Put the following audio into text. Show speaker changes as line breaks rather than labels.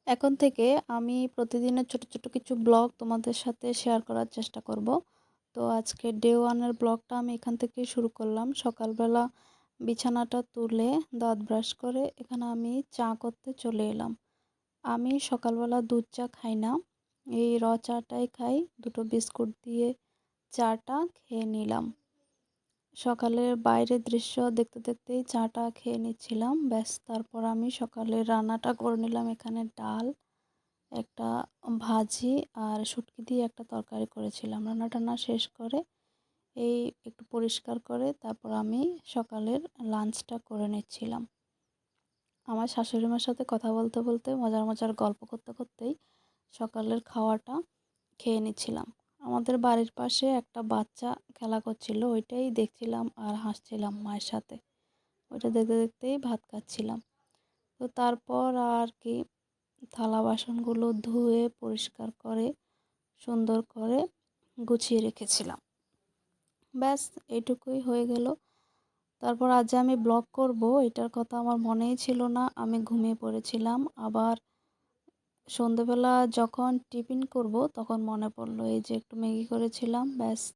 এখন থেকে আমি প্রতিদিনের ছোট, ছোট কিছু ব্লগ তোমাদের সাথে শেয়ার করার চেষ্টা করব। তো আজকে ডে 1 এর ব্লগটা আমি এখান থেকেই শুরু করলাম। সকালবেলা বিছানাটা তুলে দাঁত ব্রাশ করে এখানে আমি চা করতে চলে এলাম। আমি সকালবেলা দুধ চা খাই না। এই চাটাই খাই। ২ টো বিস্কুট দিয়ে চাটা খেয়ে নিলাম। সকালের বাইরের দৃশ্য দেখতে, দেখতেই চাটা খেয়ে নিচ্ছিলাম। ব্যাস তারপর আমি সকালের রান্নাটা করে নিলাম। এখানে ডাল, একটা ভাজি আর শুটকি দিয়ে একটা তরকারি করেছিলাম। রান্না-টান্না শেষ করে এই একটু পরিষ্কার করে তারপর আমি সকালের লাঞ্চটা করে নিচ্ছিলাম। আমার শাশুড়ি মার সাথে কথা বলতে, বলতে মজার, মজার গল্প করতে, করতেই সকালের খাওয়াটা খেয়ে নিচ্ছিলাম। আমাদের বাড়ির পাশে একটা বাচ্চা খেলা করছিল, ওইটাই দেখছিলাম আর হাসছিলাম মায়ের সাথে। ওইটা দেখতে, দেখতেই ভাত খাচ্ছিলাম। তো তারপর আর কি থালা বাসনগুলো ধুয়ে পরিষ্কার করে সুন্দর করে গুছিয়ে রেখেছিলাম। ব্যাস এইটুকুই হয়ে গেল। তারপর আজ যে আমি ব্লগ করব এটার কথা আমার মনেই ছিল না। আমি ঘুমিয়ে পড়েছিলাম। আবার সন্ধেবেলা যখন টিফিন করব তখন মনে পড়ল এই যে একটু ম্যাগি করেছিলাম। ব্যাস